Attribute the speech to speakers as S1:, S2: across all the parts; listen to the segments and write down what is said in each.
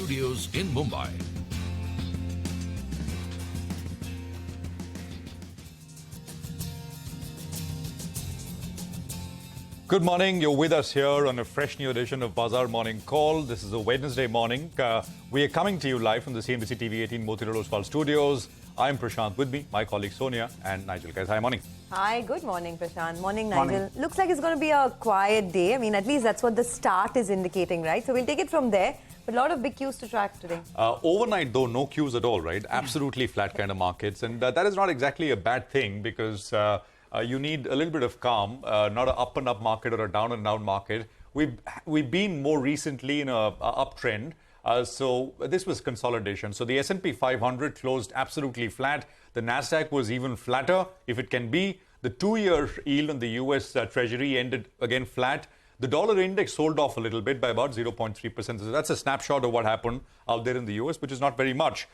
S1: studios in Mumbai.
S2: Good morning. You're with us here on a fresh new edition of Bazaar Morning Call. This is a Wednesday morning. We are coming to you live from the CNBC-TV18 News studios. I'm Prashant, with me, my colleague Sonia and Nigel. Guys, hi, morning.
S3: Hi, good morning, Prashant. Morning, Nigel. Looks like it's going to be a quiet day. I mean, at least that's what the start is indicating, right? So we'll take it from there. But a lot of big cues to track today.
S2: Overnight, though, no cues at all, right? Absolutely flat kind of markets. And that is not exactly a bad thing because you need a little bit of calm, not an up and up market or a down and down market. We've been more recently in a uptrend. So this was consolidation. So the S&P 500 closed absolutely flat. The Nasdaq was even flatter, if it can be. The 2-year yield on the US Treasury ended again flat. The dollar index sold off a little bit by about 0.3%. So that's a snapshot of what happened out there in the US, which is not very much.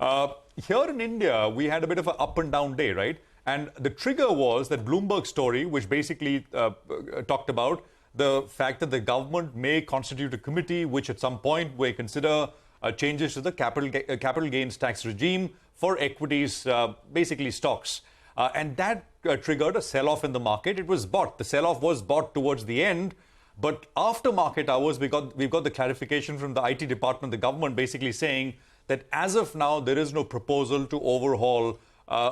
S2: Here in India, we had a bit of an up and down day, right? And the trigger was that Bloomberg story, which basically talked about the fact that the government may constitute a committee which at some point may consider changes to the capital gains tax regime for equities, basically stocks. And that triggered a sell-off in the market. It was bought. The sell-off was bought towards the end. But after market hours, we've got the clarification from the IT department, the government basically saying that as of now, there is no proposal to overhaul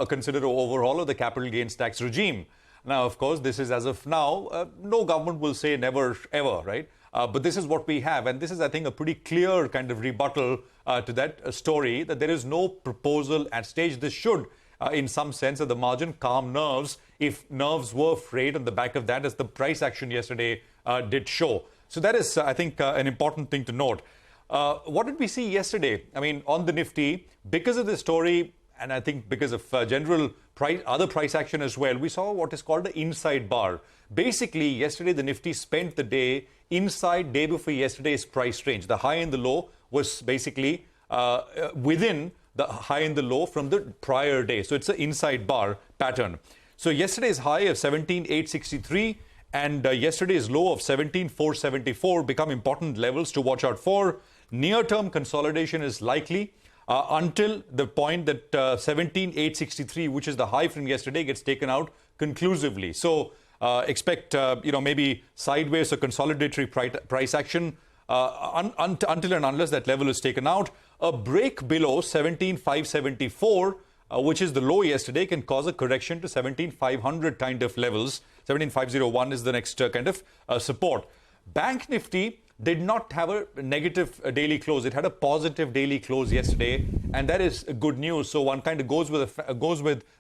S2: consider an overhaul of the capital gains tax regime. Now, of course, this is as of now. No government will say never, ever, right? But this is what we have. And this is, I think, a pretty clear kind of rebuttal to that story that there is no proposal at stage. This should, in some sense, at the margin, calm nerves if nerves were frayed on the back of that, as the price action yesterday did show. So that is, I think, an important thing to note. What did we see yesterday? I mean, on the Nifty, because of this story, and I think because of general other price action as well, we saw what is called the inside bar. Basically, yesterday the Nifty spent the day inside day before yesterday's price range. The high and the low was basically within the high and the low from the prior day. So it's an inside bar pattern. So yesterday's high of 17,863 and yesterday's low of 17,474 become important levels to watch out for. Near-term consolidation is likely. Until the point that 17,863, which is the high from yesterday, gets taken out conclusively. So expect, maybe sideways or consolidatory price action until and unless that level is taken out. A break below 17,574, which is the low yesterday, can cause a correction to 17,500 kind of levels. 17,501 is the next kind of support. Bank Nifty did not have a negative daily close. It had a positive daily close yesterday, and that is good news. So one kind of goes with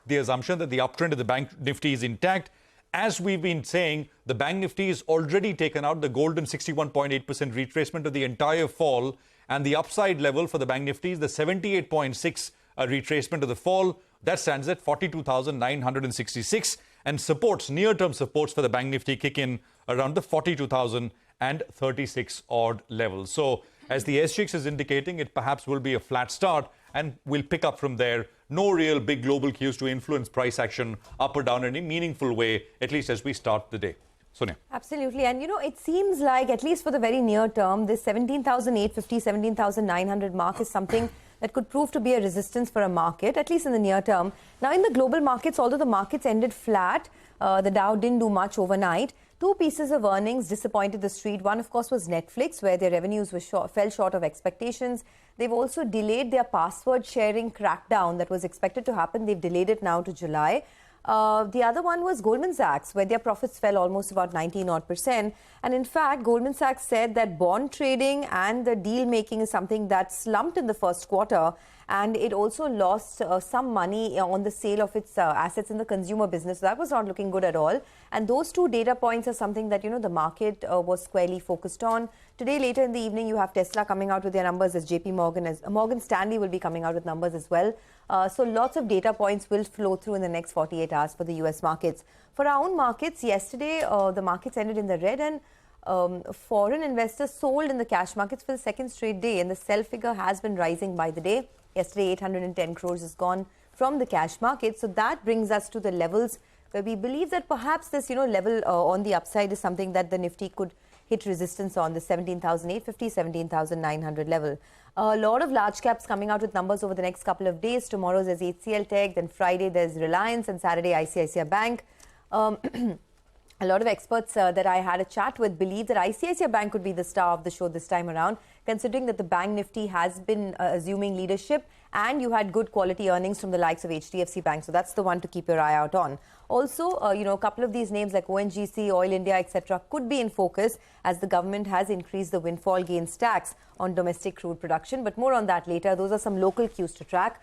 S2: the assumption that the uptrend of the Bank Nifty is intact. As we've been saying, the Bank Nifty is already taken out the golden 61.8% retracement of the entire fall, and the upside level for the Bank Nifty is the 78.6 retracement of the fall. That stands at 42,966, and supports, near-term supports for the Bank Nifty kick in around the 42,036 odd levels. So as the SGX is indicating, it perhaps will be a flat start and we'll pick up from there. No real big global cues to influence price action up or down in any meaningful way, at least as we start the day. Sonia.
S3: Absolutely. And, it seems like, at least for the very near term, this 17,850, 17,900 mark is something that could prove to be a resistance for a market, at least in the near term. Now, in the global markets, although the markets ended flat, the Dow didn't do much overnight. Two pieces of earnings disappointed the street. One, of course, was Netflix, where their revenues fell short of expectations. They've also delayed their password sharing crackdown that was expected to happen. They've delayed it now to July. The other one was Goldman Sachs, where their profits fell almost about 19%. And in fact, Goldman Sachs said that bond trading and the deal making is something that slumped in the first quarter. And it also lost some money on the sale of its assets in the consumer business. So that was not looking good at all. And those two data points are something that, the market was squarely focused on. Today, later in the evening, you have Tesla coming out with their numbers as JP Morgan. As Morgan Stanley will be coming out with numbers as well. So lots of data points will flow through in the next 48 hours for the US markets. For our own markets, yesterday, the markets ended in the red, and foreign investors sold in the cash markets for the second straight day. And the sell figure has been rising by the day. Yesterday, 810 crores is gone from the cash market. So that brings us to the levels where we believe that perhaps this, level on the upside is something that the Nifty could hit resistance on the 17,850, 17,900 level. A lot of large caps coming out with numbers over the next couple of days. Tomorrow there's HCL Tech, then Friday there's Reliance, and Saturday ICICI Bank. A lot of experts that I had a chat with believe that ICICI Bank could be the star of the show this time around, considering that the Bank Nifty has been assuming leadership and you had good quality earnings from the likes of HDFC Bank. So that's the one to keep your eye out on. Also, a couple of these names like ONGC, Oil India, etc. could be in focus as the government has increased the windfall gains tax on domestic crude production. But more on that later. Those are some local cues to track.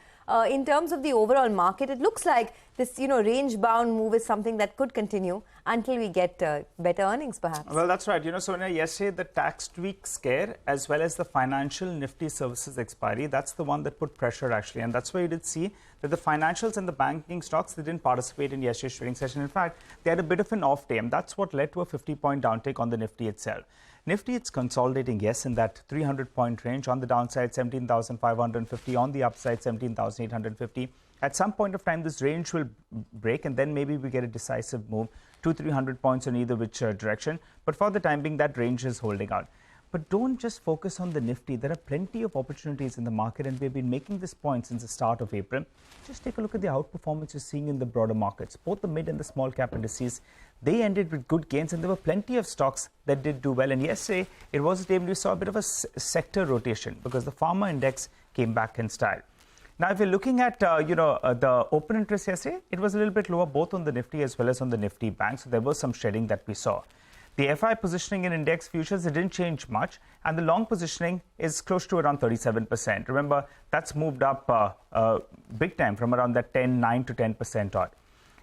S3: In terms of the overall market, it looks like this, range-bound move is something that could continue until we get better earnings, perhaps.
S1: Well, that's right. Sonia, yesterday the tax tweak scare as well as the financial Nifty services expiry, that's the one that put pressure actually. And that's why you did see that the financials and the banking stocks, they didn't participate in yesterday's trading session. In fact, they had a bit of an off day, and that's what led to a 50-point downtake on the Nifty itself. Nifty, it's consolidating, yes, in that 300-point range. On the downside, 17,550. On the upside, 17,850. At some point of time, this range will break, and then maybe we get a decisive move, 200-300 points in either which direction. But for the time being, that range is holding out. But don't just focus on the Nifty. There are plenty of opportunities in the market, and we've been making this point since the start of April. Just take a look at the outperformance you're seeing in the broader markets. Both the mid and the small cap indices, they ended with good gains, and there were plenty of stocks that did do well. And yesterday, it was a day when we saw a bit of a sector rotation because the pharma index came back in style. Now, if you're looking at, the open interest yesterday, it was a little bit lower both on the Nifty as well as on the Nifty Bank. So there was some shedding that we saw. The FI positioning in index futures, it didn't change much, and the long positioning is close to around 37%. Remember, that's moved up big time from around that 9 to 10% odd.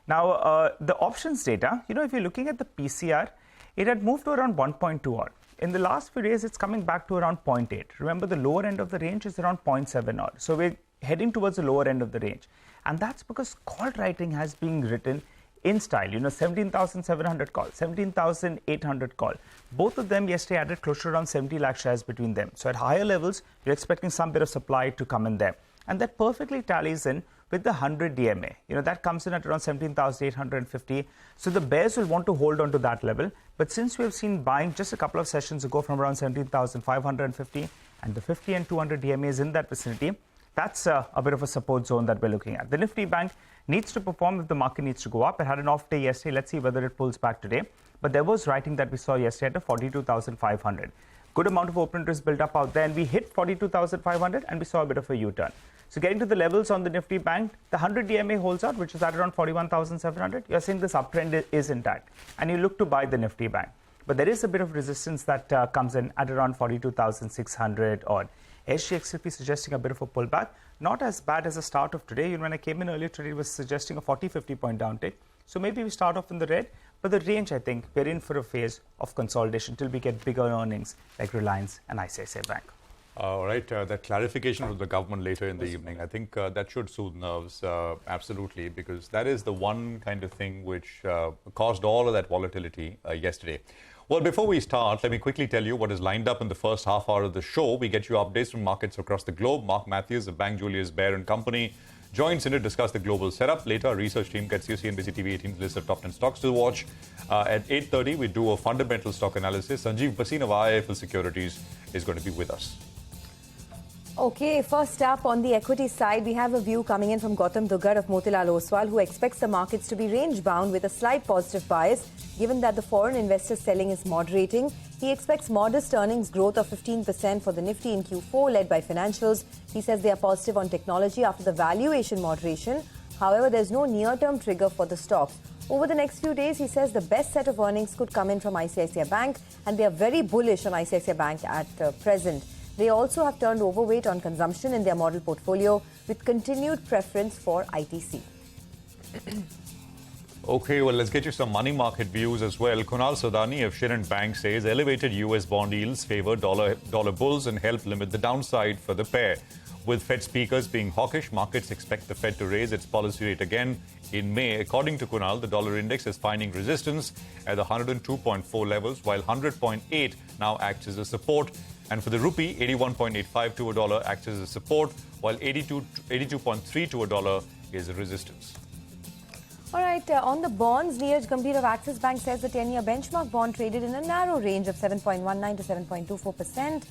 S1: Now, the options data, if you're looking at the PCR, it had moved to around 1.2 odd. In the last few days, it's coming back to around 0.8. Remember, the lower end of the range is around 0.7 odd. So we're heading towards the lower end of the range. And that's because call writing has been written in style, 17,700 call, 17,800 call. Both of them yesterday added close to around 70 lakh shares between them. So at higher levels, you're expecting some bit of supply to come in there. And that perfectly tallies in with the 100 DMA. That comes in at around 17,850. So the bears will want to hold on to that level. But since we have seen buying just a couple of sessions ago from around 17,550 and the 50 and 200 DMA is in that vicinity, that's a bit of a support zone that we're looking at. The Nifty Bank needs to perform if the market needs to go up. It had an off day yesterday. Let's see whether it pulls back today. But there was writing that we saw yesterday at 42,500. Good amount of open interest built up out there, and we hit 42,500 and we saw a bit of a U-turn. So getting to the levels on the Nifty Bank, the 100 DMA holds out, which is at around 41,700. You're saying this uptrend is intact, and you look to buy the Nifty Bank. But there is a bit of resistance that comes in at around 42,600 odd. SGXFP suggesting a bit of a pullback. Not as bad as the start of today. When I came in earlier today, it was suggesting a 40-50 point downtake. So maybe we start off in the red. But the range, I think, we're in for a phase of consolidation till we get bigger earnings like Reliance and ICICI Bank.
S2: All right. That clarification from the government later in the evening, I think that should soothe nerves, absolutely, because that is the one kind of thing which caused all of that volatility yesterday. Well, before we start, let me quickly tell you what is lined up in the first half hour of the show. We get you updates from markets across the globe. Mark Matthews of Bank Julius Baer and Company joins in to discuss the global setup. Later, our research team gets you CNBC-TV18's list of top 10 stocks to watch. At 8:30, we do a fundamental stock analysis. Sanjeev Bhasin of IIFL Securities is going to be with us.
S3: Okay, first up on the equity side, we have a view coming in from Gautam Dugar of Motilal Oswal, who expects the markets to be range-bound with a slight positive bias, given that the foreign investor selling is moderating. He expects modest earnings growth of 15% for the Nifty in Q4, led by financials. He says they are positive on technology after the valuation moderation. However, there's no near-term trigger for the stocks. Over the next few days, he says the best set of earnings could come in from ICICI Bank, and they are very bullish on ICICI Bank at present. They also have turned overweight on consumption in their model portfolio, with continued preference for ITC.
S2: Okay, well, let's get you some money market views as well. Kunal Sodani of Shirin Bank says elevated US bond yields favor dollar bulls and help limit the downside for the pair. With Fed speakers being hawkish, markets expect the Fed to raise its policy rate again in May. According to Kunal, the dollar index is finding resistance at the 102.4 levels, while 100.8 now acts as a support. And for the rupee, 81.85 to a dollar acts as a support, while 82.3 to a dollar is a resistance.
S3: All right, on the bonds, Neeraj Gambhir of Axis Bank says the 10-year benchmark bond traded in a narrow range of 7.19 to 7.24%.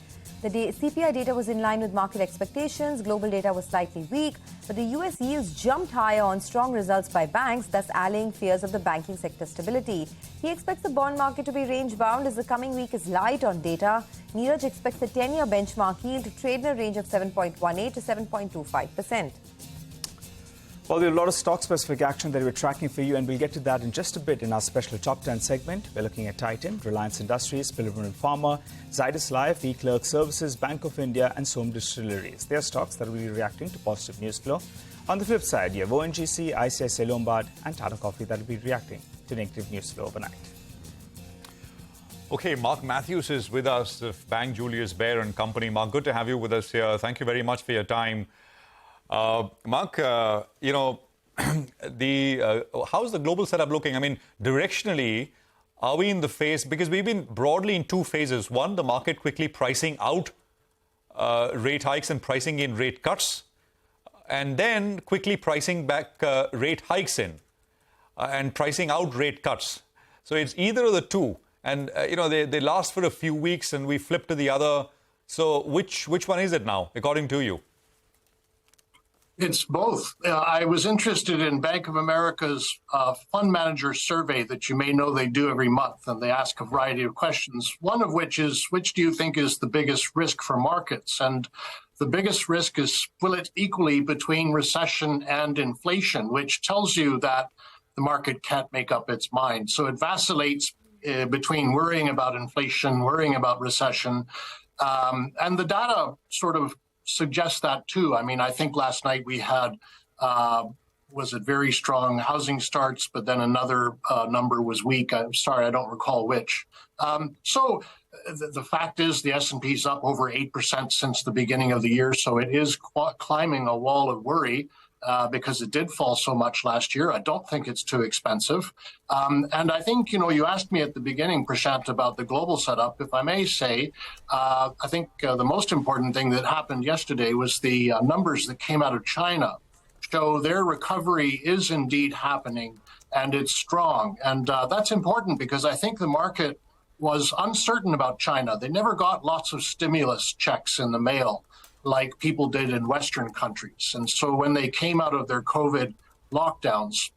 S3: The CPI data was in line with market expectations. Global data was slightly weak, but the US yields jumped higher on strong results by banks, thus allaying fears of the banking sector stability. He expects the bond market to be range-bound as the coming week is light on data. Neeraj expects the 10-year benchmark yield to trade in a range of 7.18 to 7.25%.
S1: Well, there are a lot of stock-specific action that we're tracking for you, and we'll get to that in just a bit in our special Top 10 segment. We're looking at Titan, Reliance Industries, Pilgrim Pharma, Zydus Life, eClerx Services, Bank of India, and Som Distilleries. They are stocks that will be reacting to positive news flow. On the flip side, you have ONGC, ICICI Lombard, and Tata Coffee that will be reacting to negative news flow overnight.
S2: Okay, Mark Matthews is with us of Bank Julius Baer and Company. Mark, good to have you with us here. Thank you very much for your time. Mark, how's the global setup looking? I mean, directionally, are we in the phase? Because we've been broadly in two phases. One, the market quickly pricing out rate hikes and pricing in rate cuts, and then quickly pricing back rate hikes in and pricing out rate cuts. So it's either of the two. And, they last for a few weeks and we flip to the other. So which one is it now, according to you?
S4: It's both. I was interested in Bank of America's fund manager survey that you may know they do every month, and they ask a variety of questions, one of which is, which do you think is the biggest risk for markets? And the biggest risk is split equally between recession and inflation, which tells you that the market can't make up its mind. So it vacillates between worrying about inflation, worrying about recession, and the data sort of suggests that too. I mean, I think last night we had, was it very strong housing starts, but then another number was weak. I'm sorry, I don't recall which. So the fact is the S&P is up over 8% since the beginning of the year. So it is climbing a wall of worry because it did fall so much last year. I don't think it's too expensive. And I think, you asked me at the beginning, Prashant, about the global setup. If I may say, I think the most important thing that happened yesterday was the numbers that came out of China show their recovery is indeed happening and it's strong. And that's important because I think the market was uncertain about China. They never got lots of stimulus checks in the mail like people did in Western countries. And so when they came out of their COVID lockdowns,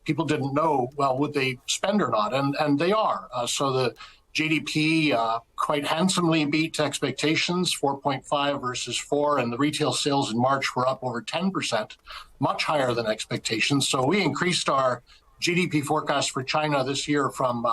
S4: people didn't know, well, would they spend or not? And they are. So the GDP quite handsomely beat expectations, 4.5 versus 4, and the retail sales in March were up over 10%, much higher than expectations. So we increased our GDP forecast for China this year from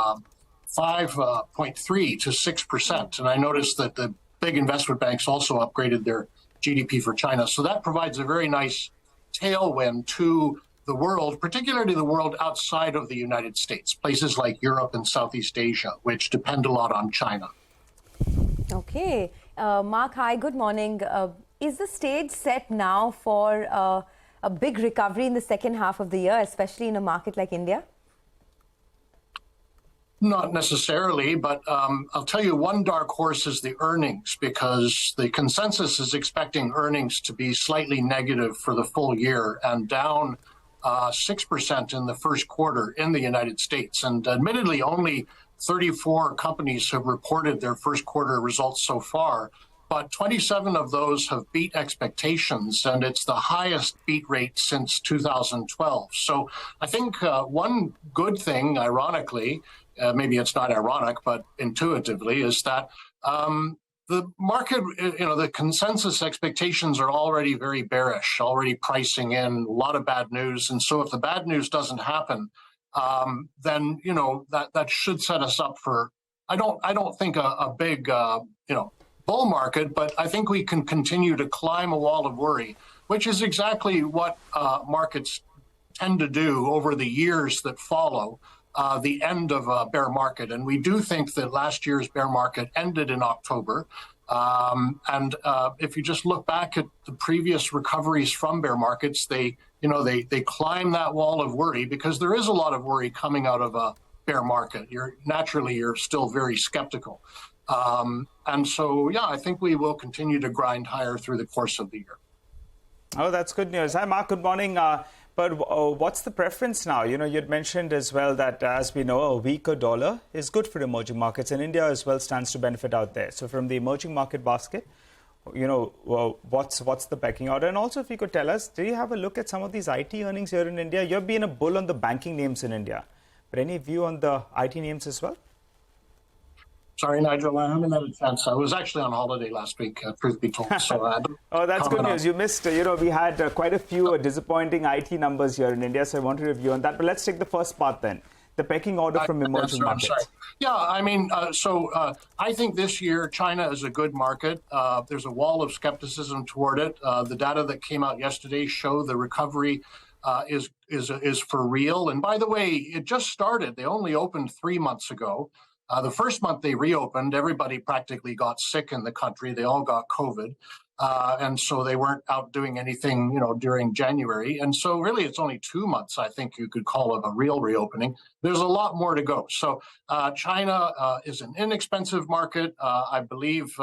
S4: 5.3 to 6%. And I noticed that the big investment banks also upgraded their GDP for China. So that provides a very nice tailwind to the world, particularly the world outside of the United States, places like Europe and Southeast Asia, which depend a lot on China.
S3: Okay. Mark, hi, good morning. Is the stage set now for a big recovery in the second half of the year, especially in a market like India?
S4: Not necessarily, but I'll tell you one dark horse is the earnings, because the consensus is expecting earnings to be slightly negative for the full year and down 6% in the first quarter in the United States. And admittedly, only 34 companies have reported their first quarter results so far, but 27 of those have beat expectations, and it's the highest beat rate since 2012. So I think one good thing, ironically, maybe it's not ironic, but intuitively, is that the market, the consensus expectations are already very bearish, already pricing in a lot of bad news. And so if the bad news doesn't happen, then, that should set us up for, I don't think a big, bull market, but I think we can continue to climb a wall of worry, which is exactly what markets tend to do over the years that follow the end of a bear market. And we do think that last year's bear market ended in October. And if you just look back at the previous recoveries from bear markets, they climb that wall of worry because there is a lot of worry coming out of a bear market. You're still very skeptical. And so, I think we will continue to grind higher through the course of the year.
S1: Oh, that's good news. Hi, Mark. Good morning. But what's the preference now? You'd mentioned as well that, as we know, a weaker dollar is good for emerging markets, and India as well stands to benefit out there. So from the emerging market basket, what's the pecking order? And also, if you could tell us, do you have a look at some of these IT earnings here in India? You've been a bull on the banking names in India, but any view on the IT names as well?
S4: Sorry, Nigel, I haven't had a chance. I was actually on holiday last week, truth be told. So
S1: oh, that's good news. You missed, we had quite a few disappointing IT numbers here in India, so I wanted a view on that. But let's take the first part then, the pecking order from emerging markets.
S4: Yeah, I think this year China is a good market. There's a wall of skepticism toward it. The data that came out yesterday show the recovery is for real. And by the way, it just started. They only opened 3 months ago. The first month they reopened, everybody practically got sick in the country. They all got COVID. And so they weren't out doing anything, during January. And so really it's only 2 months, I think you could call it a real reopening. There's a lot more to go. So China is an inexpensive market. I believe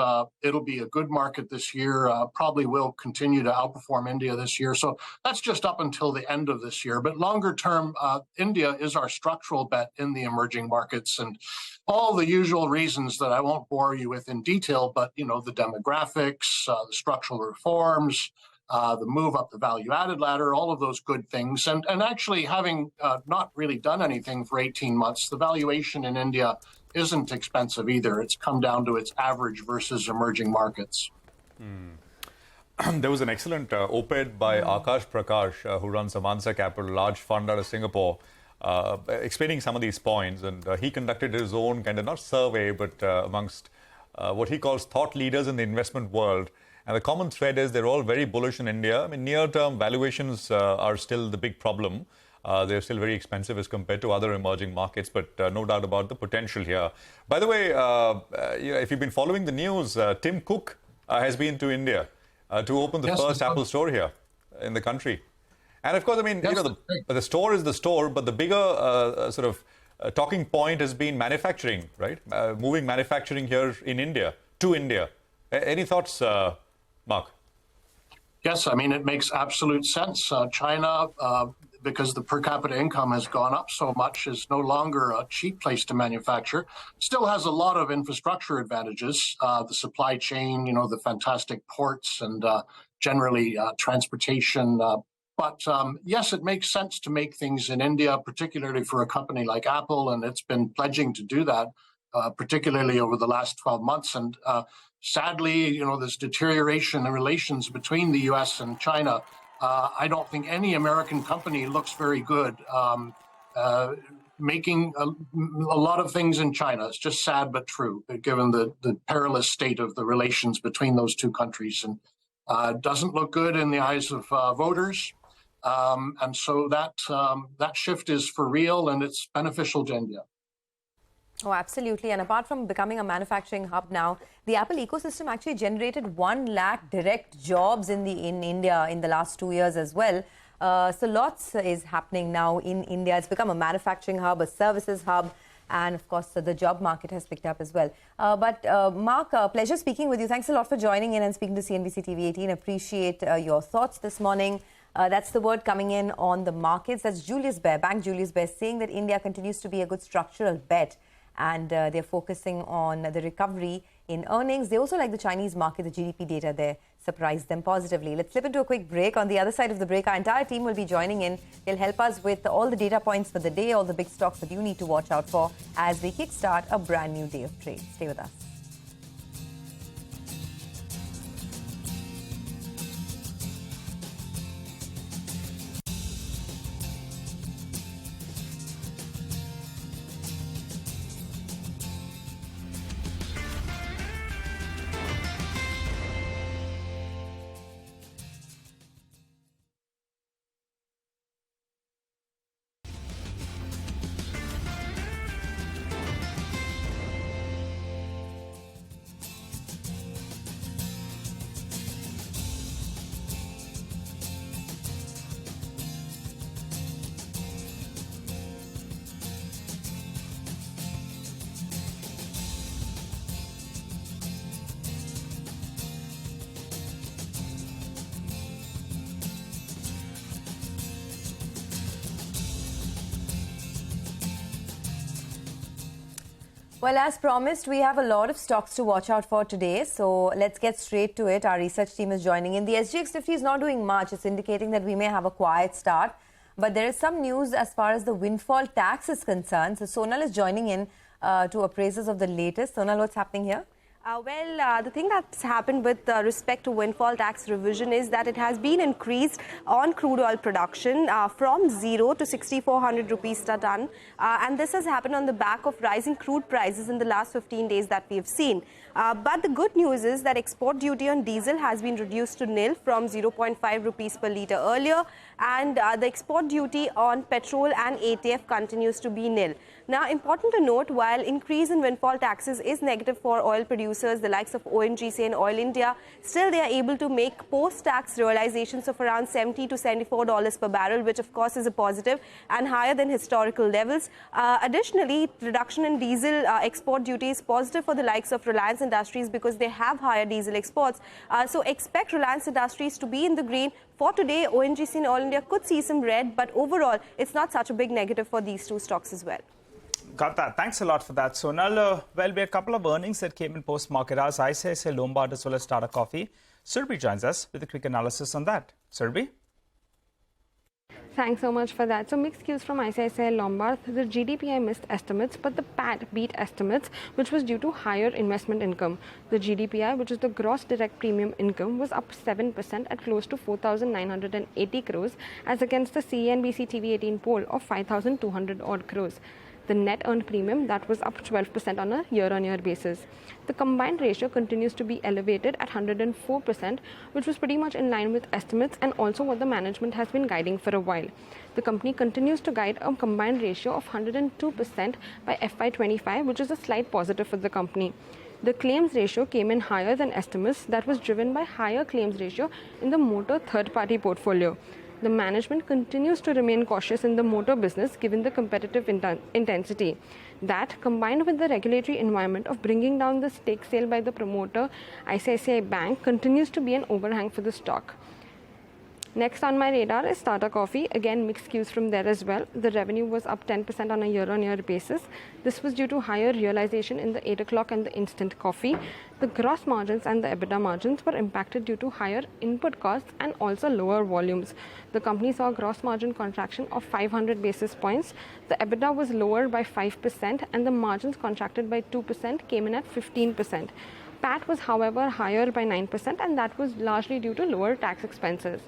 S4: it'll be a good market this year, probably will continue to outperform India this year. So that's just up until the end of this year. But longer term, India is our structural bet in the emerging markets. And all the usual reasons that I won't bore you with in detail, but, the demographics, the structural reforms, the move up the value-added ladder, all of those good things. And actually having not really done anything for 18 months, the valuation in India isn't expensive either. It's come down to its average versus emerging markets.
S2: There was an excellent op-ed by Akash Prakash, who runs Amansa Capital, a large fund out of Singapore, explaining some of these points. And he conducted his own kind of, not survey, but amongst what he calls thought leaders in the investment world. And the common thread is they're all very bullish in India. I mean, near-term valuations are still the big problem. They're still very expensive as compared to other emerging markets, but no doubt about the potential here. By the way, if you've been following the news, Tim Cook has been to India to open the first Apple store here in the country. And of course, I mean, the store is the store, but the bigger talking point has been manufacturing, right? Moving manufacturing here in India, to India. Any thoughts, Mark?
S4: Yes, I mean, it makes absolute sense. China, because the per capita income has gone up so much, is no longer a cheap place to manufacture. Still has a lot of infrastructure advantages, the supply chain, the fantastic ports and generally transportation. But yes, it makes sense to make things in India, particularly for a company like Apple, and it's been pledging to do that, particularly over the last 12 months. And sadly, this deterioration in relations between the U.S. and China, I don't think any American company looks very good making a lot of things in China. It's just sad but true, given the perilous state of the relations between those two countries. And doesn't look good in the eyes of voters. And so that shift is for real, and it's beneficial to India.
S3: Oh, absolutely. And apart from becoming a manufacturing hub now, the Apple ecosystem actually generated 1 lakh direct jobs in India in the last 2 years as well. So lots is happening now in India. It's become a manufacturing hub, a services hub, and of course the job market has picked up as well. But Mark, pleasure speaking with you. Thanks a lot for joining in and speaking to CNBC TV18. Appreciate your thoughts this morning. That's the word coming in on the markets. That's Julius Baer, Bank Julius Baer, saying that India continues to be a good structural bet, and they're focusing on the recovery in earnings. They also like the Chinese market. The GDP data there surprised them positively. Let's slip into a quick break. On the other side of the break, our entire team will be joining in. They'll help us with all the data points for the day, all the big stocks that you need to watch out for as we kickstart a brand new day of trade. Stay with us. Well, as promised, we have a lot of stocks to watch out for today. So let's get straight to it. Our research team is joining in. The SGX Nifty is not doing much. It's indicating that we may have a quiet start. But there is some news as far as the windfall tax is concerned. So Sonal is joining in to appraise us of the latest. Sonal, what's happening here?
S5: The thing that's happened with respect to windfall tax revision is that it has been increased on crude oil production from 0 to 6,400 rupees per ton. And this has happened on the back of rising crude prices in the last 15 days that we have seen. But the good news is that export duty on diesel has been reduced to nil from 0.5 rupees per litre earlier. And the export duty on petrol and ATF continues to be nil. Now, important to note, while increase in windfall taxes is negative for oil producers, the likes of ONGC and Oil India, still they are able to make post-tax realizations of around $70 to $74 per barrel, which of course is a positive and higher than historical levels. Additionally, reduction in diesel export duty is positive for the likes of Reliance Industries because they have higher diesel exports. So expect Reliance Industries to be in the green. For today, ONGC and Oil India could see some red, but overall, it's not such a big negative for these two stocks as well.
S1: Got that. Thanks a lot for that, Sonal. Well, we had a couple of earnings that came in post-market hours. ICICI Lombard as well as Tata Coffee. Surbhi joins us with a quick analysis on that. Surbhi?
S6: Thanks so much for that. So mixed cues from ICICI Lombard. The GDPI missed estimates, but the PAT beat estimates, which was due to higher investment income. The GDPI, which is the gross direct premium income, was up 7% at close to 4,980 crores, as against the CNBC-TV18 poll of 5,200 odd crores. The net earned premium, that was up 12% on a year-on-year basis. The combined ratio continues to be elevated at 104%, which was pretty much in line with estimates and also what the management has been guiding for a while. The company continues to guide a combined ratio of 102% by FY25, which is a slight positive for the company. The claims ratio came in higher than estimates. That was driven by higher claims ratio in the motor third-party portfolio. The management continues to remain cautious in the motor business given the competitive intensity. That, combined with the regulatory environment of bringing down the stake sale by the promoter, ICICI Bank, continues to be an overhang for the stock. Next on my radar is Tata Coffee. Again, mixed cues from there as well. The revenue was up 10% on a year-on-year basis. This was due to higher realization in the 8 o'clock and the instant coffee. The gross margins and the EBITDA margins were impacted due to higher input costs and also lower volumes. The company saw a gross margin contraction of 500 basis points. The EBITDA was lower by 5% and the margins contracted by 2%, came in at 15%. PAT was, however, higher by 9% and that was largely due to lower tax expenses.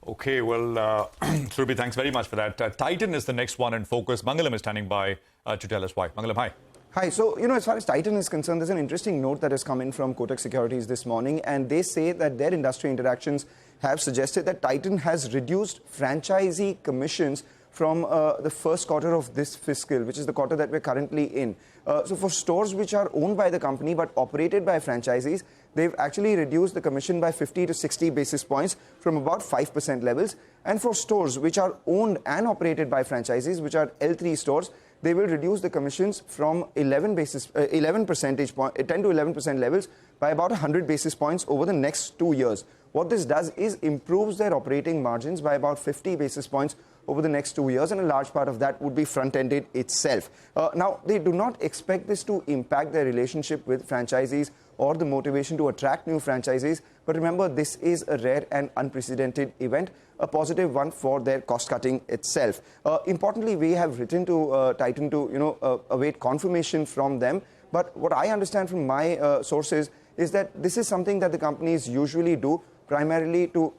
S2: Okay, well, Surbhi, thanks very much for that. Titan is the next one in focus. Mangalam is standing by to tell us why. Mangalam, hi.
S7: Hi. So, as far as Titan is concerned, there's an interesting note that has come in from Kotak Securities this morning, and they say that their industry interactions have suggested that Titan has reduced franchisee commissions from the first quarter of this fiscal, which is the quarter that we're currently in. So for stores which are owned by the company but operated by franchisees, they've actually reduced the commission by 50 to 60 basis points from about 5% levels. And for stores which are owned and operated by franchisees, which are L3 stores, they will reduce the commissions from 10 to 11% levels by about 100 basis points over the next 2 years. What this does is improves their operating margins by about 50 basis points over the next 2 years, and a large part of that would be front-ended itself. Now, they do not expect this to impact their relationship with franchisees or the motivation to attract new franchisees. But remember, this is a rare and unprecedented event, a positive one for their cost-cutting itself. Importantly, we have written to Titan to await confirmation from them. But what I understand from my sources is that this is something that the companies usually do, primarily to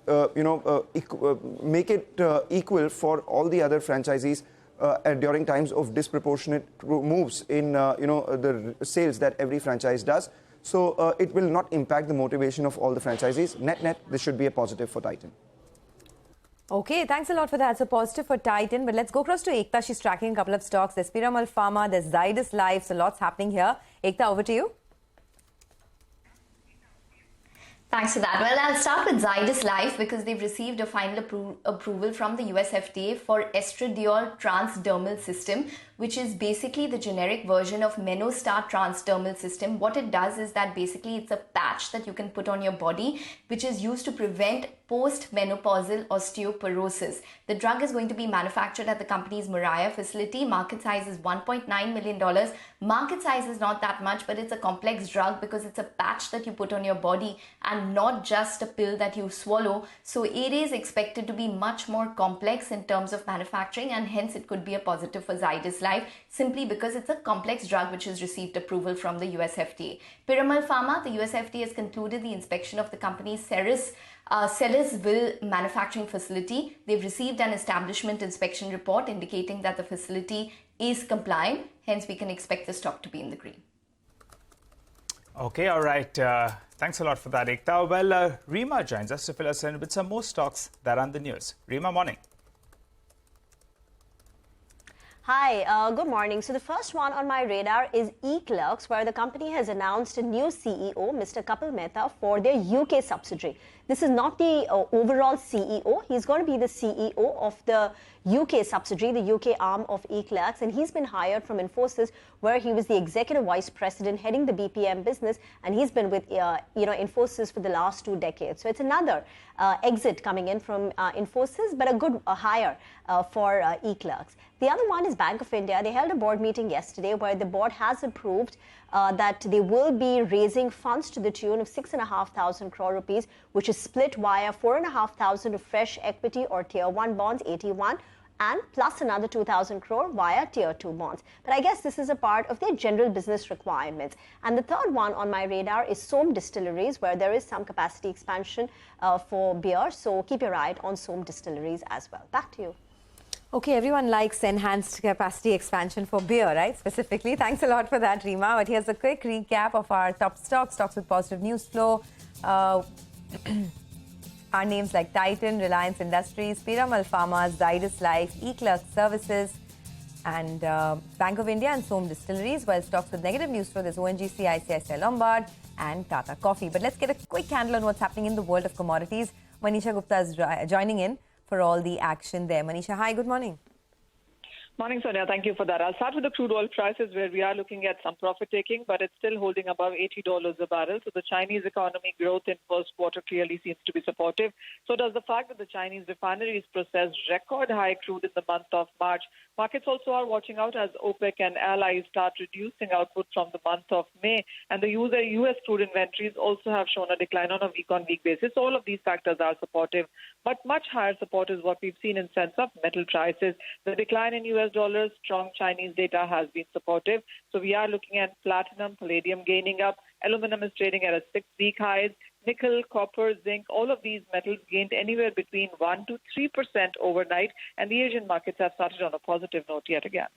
S7: make it equal for all the other franchisees during times of disproportionate moves in the sales that every franchise does. So it will not impact the motivation of all the franchisees. Net, this should be a positive for Titan.
S3: Okay, thanks a lot for that. So positive for Titan. But let's go across to Ekta. She's tracking a couple of stocks. There's Piramal Pharma, there's Zydus Life. So lots happening here. Ekta, over to you.
S8: Thanks for that. Well, I'll start with Zydus Life because they've received a final approval from the US FDA for estradiol transdermal system, which is basically the generic version of Menostar transdermal system. What it does is that basically it's a patch that you can put on your body, which is used to prevent post-menopausal osteoporosis. The drug is going to be manufactured at the company's Moriah facility. Market size is $1.9 million. Market size is not that much, but it's a complex drug because it's a patch that you put on your body and not just a pill that you swallow. So it is expected to be much more complex in terms of manufacturing, and hence it could be a positive for Zydus Life simply because it's a complex drug which has received approval from the US FDA. Piramal Pharma, the US FDA has concluded the inspection of the company's Sellersville manufacturing facility. They've received an establishment inspection report indicating that the facility is compliant. Hence, we can expect the stock to be in the green.
S1: Okay, all right. Thanks a lot for that, Ekta. Well, Rima joins us to fill us in with some more stocks that are on the news. Rima, morning.
S9: Hi, good morning. So the first one on my radar is eClerx, where the company has announced a new CEO, Mr. Kapil Mehta, for their UK subsidiary. This is not the overall CEO. He's going to be the CEO of the UK subsidiary, the UK arm of eClerx, and he's been hired from Infosys, where he was the executive vice president heading the BPM business, and he's been with Infosys for the last 2 decades. So it's another exit coming in from Infosys, but a good hire for eClerx. The other one is Bank of India. They held a board meeting yesterday where the board has approved that they will be raising funds to the tune of 6,500 crore rupees, which is split via 4,500 of fresh equity or tier 1 bonds, AT1, and plus another 2,000 crore via tier 2 bonds. But I guess this is a part of their general business requirements. And the third one on my radar is Som Distilleries, where there is some capacity expansion for beer. So keep your eye on Som Distilleries as well. Back to you.
S3: Okay, everyone likes enhanced capacity expansion for beer, right? Specifically. Thanks a lot for that, Rima. But here's a quick recap of our top stocks with positive news flow. Our names like Titan, Reliance Industries, Piramal Pharma, Zydus Life, eClerx Services, and Bank of India and Som Distilleries. While stocks with negative news flow, there's ONGC, ICICI Lombard, and Tata Coffee. But let's get a quick handle on what's happening in the world of commodities. Manisha Gupta is joining in for all the action there. Manisha, hi, good morning.
S10: Morning, Sonia. Thank you for that. I'll start with the crude oil prices, where we are looking at some profit-taking, but it's still holding above $80 a barrel. So the Chinese economy growth in first quarter clearly seems to be supportive. So does the fact that the Chinese refineries processed record-high crude in the month of March. Markets also are watching out as OPEC and allies start reducing output from the month of May. And the U.S. crude inventories also have shown a decline on a week-on-week basis. All of these factors are supportive. But much higher support is what we've seen in sense of metal prices. The decline in U.S. dollars, strong Chinese data has been supportive. So we are looking at platinum, palladium gaining up. Aluminum is trading at a 6-week highs. Nickel, copper, zinc, all of these metals gained anywhere between 1 to 3% overnight. And the Asian markets have started on a positive note yet again.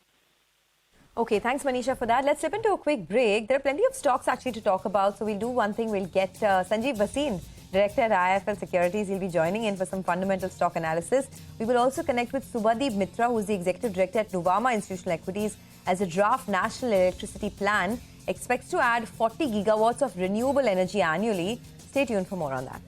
S3: Okay, thanks, Manisha, for that. Let's slip into a quick break. There are plenty of stocks actually to talk about. So we'll do one thing. We'll get Sanjeev Bhasin, Director at IIFL Securities. He'll be joining in for some fundamental stock analysis. We will also connect with Subhadeep Mitra, who's the Executive Director at Nuvama Institutional Equities, as a draft national electricity plan expects to add 40 gigawatts of renewable energy annually. Stay tuned for more on that.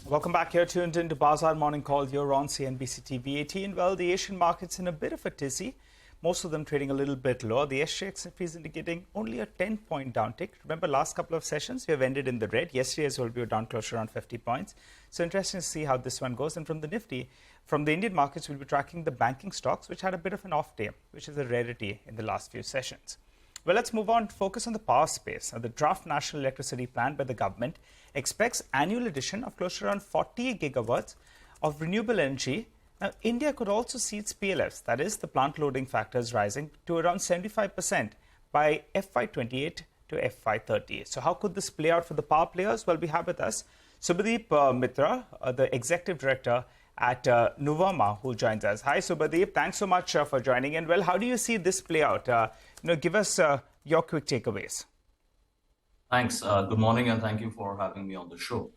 S1: Welcome back. You're tuned into Bazaar Morning Call. You're on CNBC-TV18. Well, the Asian market's in a bit of a tizzy, most of them trading a little bit lower. The SGX is indicating only a 10-point downtick. Remember, last couple of sessions, we have ended in the red. Yesterday as well, we were down closer around 50 points. So interesting to see how this one goes. And from the Nifty, from the Indian markets, we'll be tracking the banking stocks, which had a bit of an off day, which is a rarity in the last few sessions. Well, let's move on to focus on the power space. Now, the draft national electricity plan by the government expects annual addition of close to around 40 gigawatts of renewable energy. Now, India could also see its PLFs, that is, the plant loading factors rising to around 75% by FY28 to FY30. So how could this play out for the power players? Well, we have with us Subhadeep Mitra, the Executive Director at Nuvama, who joins us. Hi, Subhadeep. Thanks so much for joining in. Well, how do you see this play out? Give us your quick takeaways.
S11: Thanks. Good morning, and thank you for having me on the show.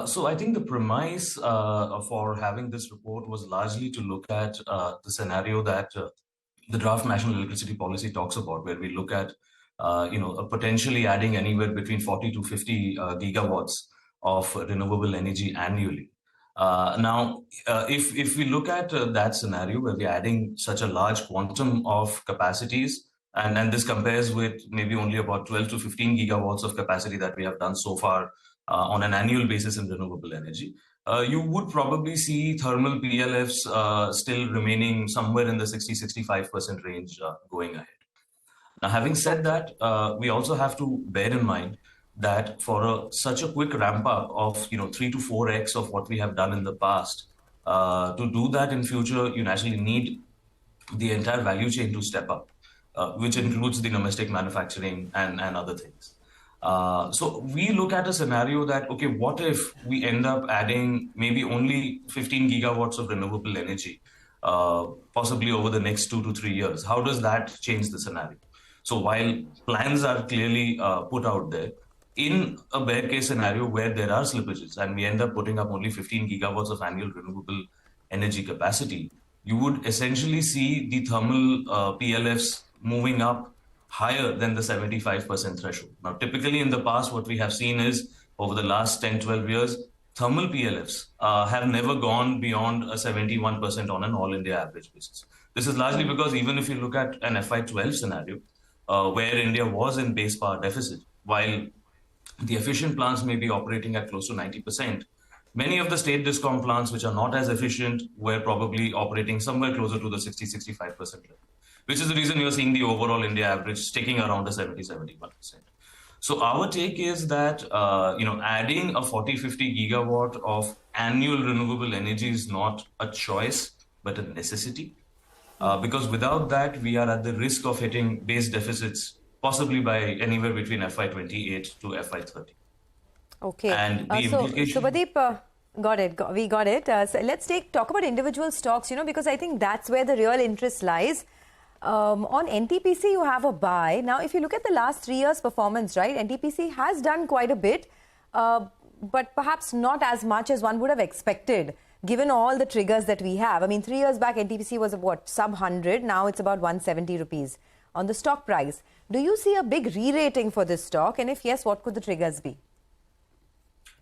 S11: So I think the premise for having this report was largely to look at the scenario that the draft national electricity policy talks about, where we look at potentially adding anywhere between 40 to 50 gigawatts of renewable energy annually. If we look at that scenario where we're adding such a large quantum of capacities, and this compares with maybe only about 12 to 15 gigawatts of capacity that we have done so far on an annual basis in renewable energy, you would probably see thermal PLFs still remaining somewhere in the 60-65% range going ahead. Now, having said that, we also have to bear in mind that for such a quick ramp up of 3 to 4x of what we have done in the past, to do that in future, you naturally need the entire value chain to step up, which includes the domestic manufacturing and other things. So we look at a scenario that, okay, what if we end up adding maybe only 15 gigawatts of renewable energy, possibly over the next 2 to 3 years? How does that change the scenario? So while plans are clearly put out there, in a bear case scenario where there are slippages and we end up putting up only 15 gigawatts of annual renewable energy capacity, you would essentially see the thermal PLFs moving up higher than the 75% threshold. Now, typically in the past, what we have seen is over the last 10, 12 years, thermal PLFs have never gone beyond a 71% on an all India average basis. This is largely because even if you look at an FY12 scenario, where India was in base power deficit, while the efficient plants may be operating at close to 90%, many of the state discom plants which are not as efficient were probably operating somewhere closer to the 60-65% level, which is the reason you're seeing the overall India average sticking around the 70-71%. So our take is that, adding a 40-50 gigawatt of annual renewable energy is not a choice, but a necessity. Because without that, we are at the risk of hitting base deficits, possibly by anywhere between FY28 to FY30.
S3: Okay.
S11: And the implication...
S3: Subhadeep, we got it. So let's talk about individual stocks, because I think that's where the real interest lies. On NTPC, you have a buy. Now, if you look at the last 3 years' performance, right, NTPC has done quite a bit, but perhaps not as much as one would have expected, given all the triggers that we have. I mean, 3 years back, NTPC was sub 100. Now it's about 170 rupees on the stock price. Do you see a big re-rating for this stock? And if yes, what could the triggers be?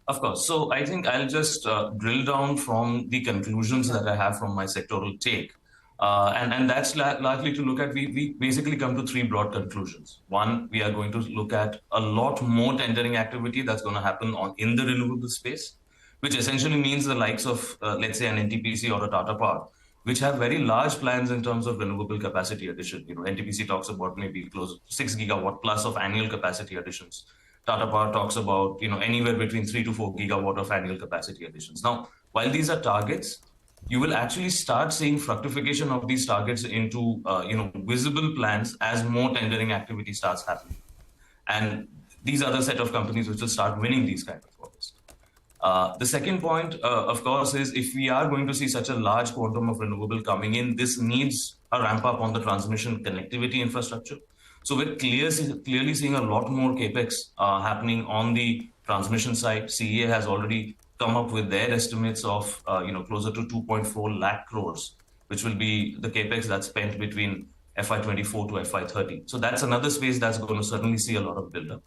S11: Of course. So I think I'll just drill down from the conclusions that I have from my sectoral take. And that's largely to look at, we basically come to 3 broad conclusions. One, we are going to look at a lot more tendering activity that's going to happen in the renewable space, which essentially means the likes of, let's say, an NTPC or a Tata Power, which have very large plans in terms of renewable capacity addition. NTPC talks about maybe close to 6 gigawatt plus of annual capacity additions. Tata Power talks about, anywhere between 3 to 4 gigawatt of annual capacity additions. Now, while these are targets, you will actually start seeing fructification of these targets into, visible plans as more tendering activity starts happening. And these are the set of companies which will start winning these kind of orders. The second point, of course, is if we are going to see such a large quantum of renewable coming in, this needs a ramp up on the transmission connectivity infrastructure. So we're clearly seeing a lot more capex happening on the transmission side. CEA has already come up with their estimates of closer to 2.4 lakh crores, which will be the capex that's spent between FY24 to FY30. So that's another space that's going to certainly see a lot of buildup.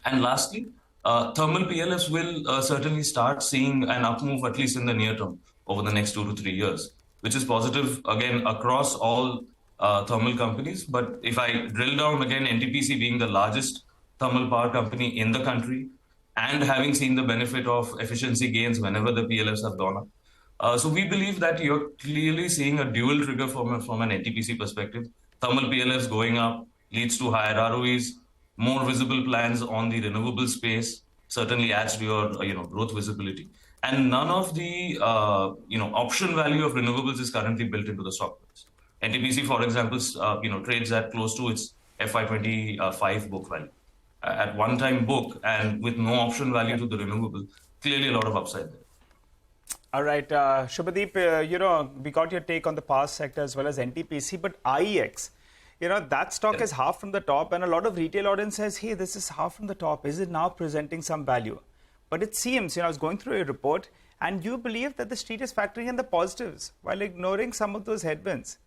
S11: And lastly, thermal PLFs will certainly start seeing an up move, at least in the near term, over the next 2 to 3 years, which is positive, again, across all thermal companies. But if I drill down again, NTPC being the largest thermal power company in the country and having seen the benefit of efficiency gains whenever the PLFs have gone up. So we believe that you're clearly seeing a dual trigger from an NTPC perspective. Thermal PLFs going up leads to higher ROEs, more visible plans on the renewable space, certainly adds to your growth visibility. And none of the option value of renewables is currently built into the stock price. NTPC, for example, trades at close to its FY25 book value. At one-time book and with no option value to the renewable, clearly a lot of upside there.
S1: All right, Shubhadeep, we got your take on the power sector as well as NTPC, but IEX, that stock is half from the top, and a lot of retail audience says, hey, this is half from the top. Is it now presenting some value? But it seems, I was going through a report, and you believe that the street is factoring in the positives while ignoring some of those headwinds.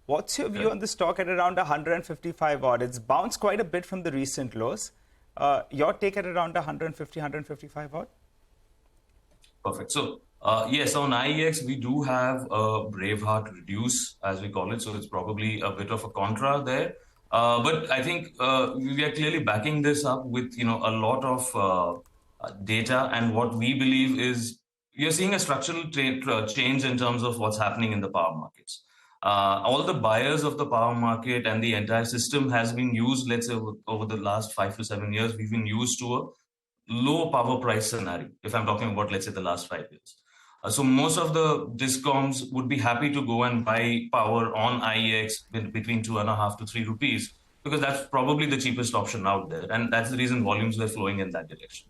S1: What's your view on the stock at around 155 odd? It's bounced quite a bit from the recent lows. Your take at around 150, 155 odd?
S11: Perfect. So, yes, on IEX, we do have a Braveheart reduce, as we call it. So it's probably a bit of a contra there. But I think we are clearly backing this up with, a lot of data. And what we believe is we are seeing a structural change in terms of what's happening in the power markets. All the buyers of the power market and the entire system has been used, let's say, over the last 5 to 7 years, we've been used to a low power price scenario, if I'm talking about, let's say, the last 5 years. So most of the discoms would be happy to go and buy power on IEX between 2.5 to 3 rupees, because that's probably the cheapest option out there. And that's the reason volumes were flowing in that direction.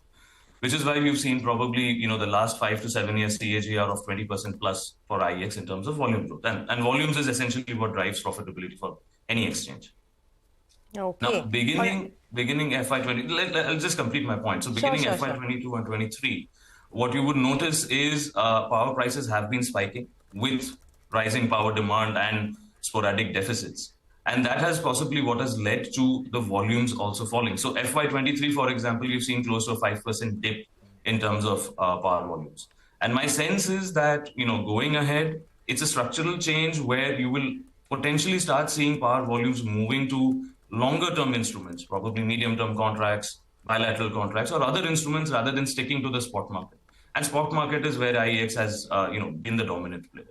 S11: Which is why we've seen probably, the last 5 to 7 years CAGR of 20% plus for IEX in terms of volume growth. And volumes is essentially what drives profitability for any exchange.
S3: Okay.
S11: Now, beginning FY20, I'll just complete my point. So beginning FY22 and 23, what you would notice is power prices have been spiking with rising power demand and sporadic deficits. And that has possibly what has led to the volumes also falling. So FY23, for example, you've seen close to a 5% dip in terms of power volumes. And my sense is that, going ahead, it's a structural change where you will potentially start seeing power volumes moving to longer term instruments, probably medium term contracts, bilateral contracts, or other instruments rather than sticking to the spot market. And spot market is where IEX has, been the dominant player.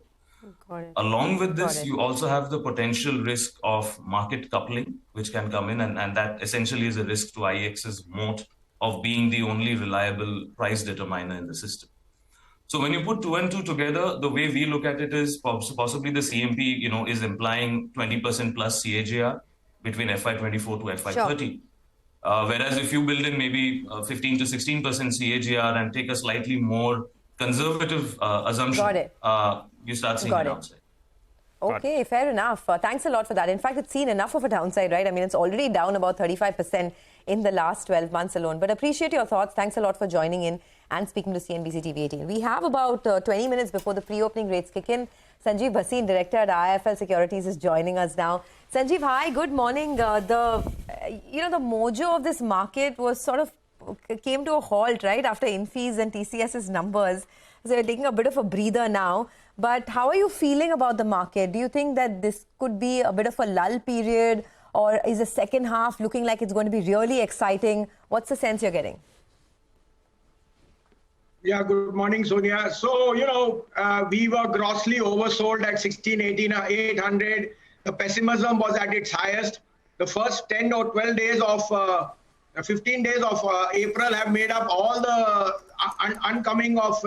S11: Along with this, you also have the potential risk of market coupling, which can come in, and that essentially is a risk to IEX's moat of being the only reliable price determiner in the system. So when you put 2 and 2 together, the way we look at it is possibly the CMP, is implying 20% plus CAGR between FY24 to FY30. Whereas if you build in maybe 15 to 16% CAGR and take a slightly more conservative assumption, you start seeing a downside.
S3: Okay, fair enough. Thanks a lot for that. In fact, it's seen enough of a downside, right? I mean, it's already down about 35% in the last 12 months alone. But appreciate your thoughts. Thanks a lot for joining in and speaking to CNBC-TV18. We have about 20 minutes before the pre-opening rates kick in. Sanjeev Bhasin, director at IIFL Securities, is joining us now. Sanjeev, hi, good morning. The mojo of this market was sort of came to a halt, right, after Infy's and TCS's numbers. So you're taking a bit of a breather now. But how are you feeling about the market? Do you think that this could be a bit of a lull period, or is the second half looking like it's going to be really exciting? What's the sense you're getting?
S12: Yeah, good morning, Sonia. So, we were grossly oversold at 800. The pessimism was at its highest. The first 10 or 12 days of 15 days of April have made up all the oncoming of,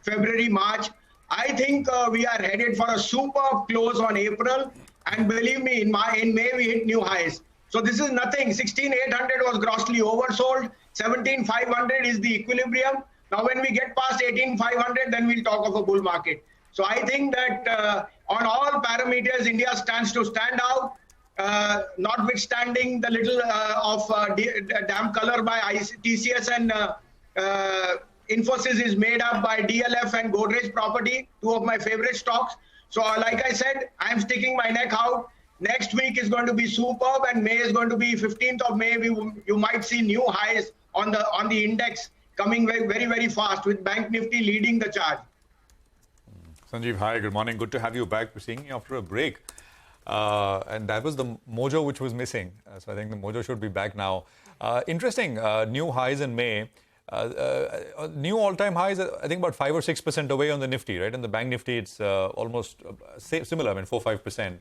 S12: February, March. I think we are headed for a super close on April. And believe me, in May, we hit new highs. So this is nothing. 16,800 was grossly oversold. 17,500 is the equilibrium. Now, when we get past 18,500, then we'll talk of a bull market. So I think that on all parameters, India stands to stand out. Notwithstanding the little damn color by TCS and Infosys is made up by DLF and Godrej Property, two of my favorite stocks. So like I said, I'm sticking my neck out. Next week is going to be superb, and May is going to be 15th of May. You might see new highs on the index coming very, very, very fast, with Bank Nifty leading the charge.
S2: Sanjeev, hi, good morning. Good to have you back. We're seeing you after a break. And that was the mojo which was missing. So I think the mojo should be back now. Interesting, new highs in May. New all-time highs, I think about 5 or 6% away on the Nifty, right? And the Bank Nifty, it's almost similar, I mean 4-5%.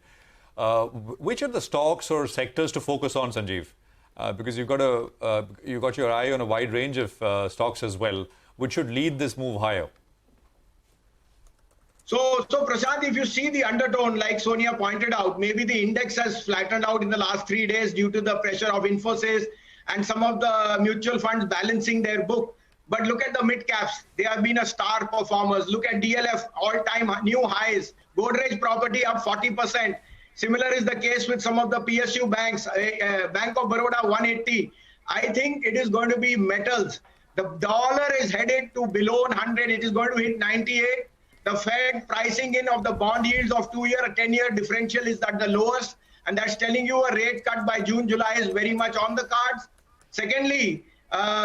S2: Which are the stocks or sectors to focus on, Sanjeev? Because you've got your eye on a wide range of stocks as well, which should lead this move higher.
S12: So Prashant, if you see the undertone, like Sonia pointed out, maybe the index has flattened out in the last 3 days due to the pressure of Infosys and some of the mutual funds balancing their book. But look at the mid caps. They have been a star performers. Look at DLF, all-time new highs. Godrej Property up 40%. Similar is the case with some of the PSU banks. Bank of Baroda 180. I think it is going to be metals. The dollar is headed to below 100. It is going to hit 98. The Fed pricing in of the bond yields of 2-year, 10-year differential is at the lowest. And that's telling you a rate cut by June, July is very much on the cards. Secondly,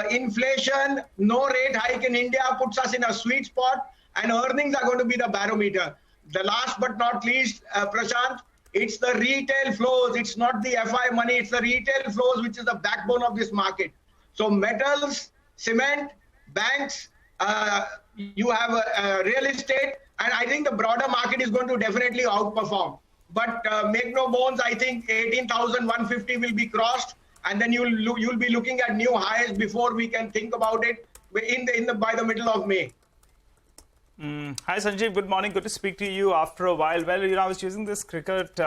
S12: inflation, no rate hike in India puts us in a sweet spot, and earnings are going to be the barometer. The last but not least, Prashant, it's the retail flows. It's not the FI money. It's the retail flows, which is the backbone of this market. So metals, cement, banks, you have real estate, and I think the broader market is going to definitely outperform. But make no bones, I think 18,150 will be crossed, and then you'll be looking at new highs before we can think about it by the middle of May.
S1: Hi Sanjeev, good morning. Good to speak to you after a while. Well, I was using this cricket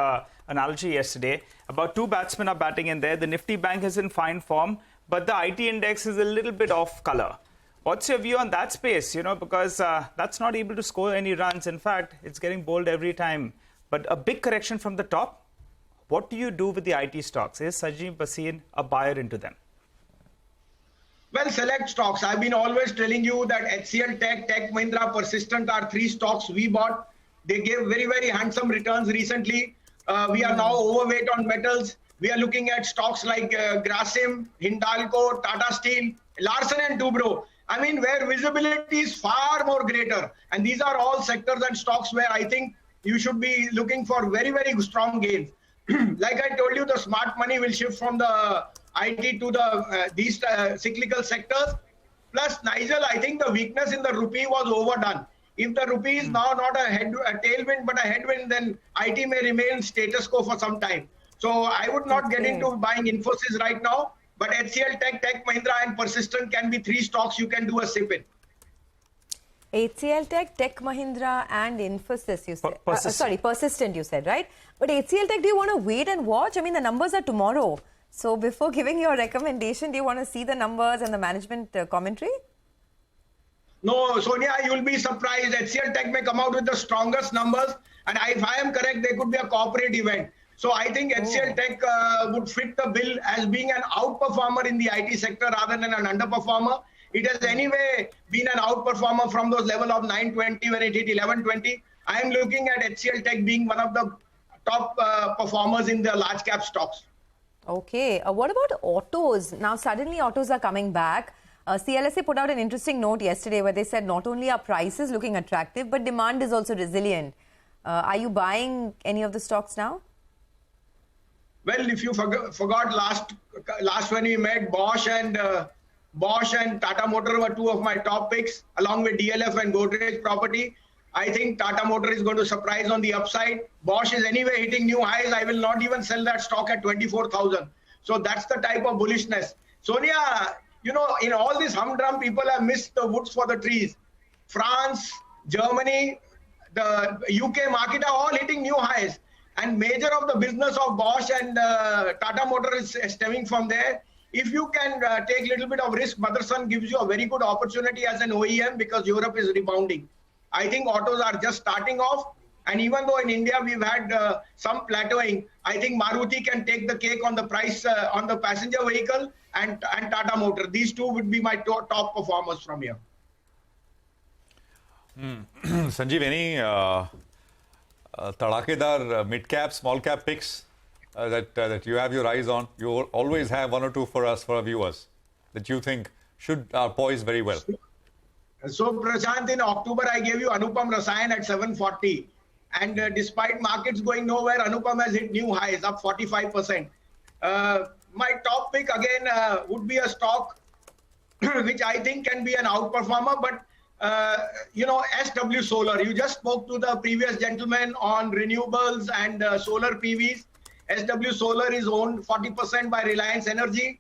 S1: analogy yesterday. About 2 batsmen are batting in there. The Nifty Bank is in fine form, but the IT index is a little bit off color. What's your view on that space? Because that's not able to score any runs. In fact, it's getting bowled every time. But a big correction from the top. What do you do with the IT stocks? Is Sanjeev Bhasin a buyer into them?
S12: Well, select stocks. I've been always telling you that HCL Tech, Tech Mahindra, Persistent are 3 stocks we bought. They gave very, very handsome returns recently. We are now overweight on metals. We are looking at stocks like Grasim, Hindalco, Tata Steel, Larsen and Toubro. I mean, where visibility is far more greater. And these are all sectors and stocks where I think you should be looking for very, very strong gains. Like I told you, the smart money will shift from the IT to these cyclical sectors. Plus, Nigel, I think the weakness in the rupee was overdone. If the rupee is now not a tailwind but a headwind, then IT may remain status quo for some time. So I would not get into buying Infosys right now. But HCL Tech, Tech Mahindra and Persistent can be 3 stocks you can do a sip in.
S3: HCL Tech, Tech Mahindra and Infosys, you said. Persistent, you said, right? But HCL Tech, do you want to wait and watch? I mean, the numbers are tomorrow. So before giving your recommendation, do you want to see the numbers and the management commentary?
S12: No, Sonia, you'll be surprised. HCL Tech may come out with the strongest numbers. And if I am correct, there could be a corporate event. So I think HCL Tech would fit the bill as being an outperformer in the IT sector rather than an underperformer. It has anyway been an outperformer from those level of 920 when it hit 1120. I am looking at HCL Tech being one of the top performers in the large cap stocks.
S3: Okay. What about autos? Now, suddenly autos are coming back. CLSA put out an interesting note yesterday where they said not only are prices looking attractive, but demand is also resilient. Are you buying any of the stocks now?
S12: Well, if you forgot last when we met, Bosch and Tata Motor were 2 of my top picks, along with DLF and Godrej Property. I think Tata Motor is going to surprise on the upside. Bosch is anyway hitting new highs. I will not even sell that stock at 24,000. So that's the type of bullishness. Sonia, in all this humdrum, people have missed the woods for the trees. France, Germany, the UK market are all hitting new highs. And major of the business of Bosch and Tata Motor is stemming from there. If you can take a little bit of risk, Motherson gives you a very good opportunity as an OEM because Europe is rebounding. I think autos are just starting off. And even though in India we've had some plateauing, I think Maruti can take the cake on the price on the passenger vehicle and Tata Motor. These 2 would be my top performers from here.
S2: Sanjeev, any tadakedar mid-cap, small-cap picks that you have your eyes on? You always have 1 or 2 for us, for our viewers, that you think should poise very well.
S12: So, Prashant, in October, I gave you Anupam Rasayan at 740. And despite markets going nowhere, Anupam has hit new highs, up 45%. My top pick again would be a stock which I think can be an outperformer, but SW Solar. You just spoke to the previous gentleman on renewables and solar PVs. SW Solar is owned 40% by Reliance Energy.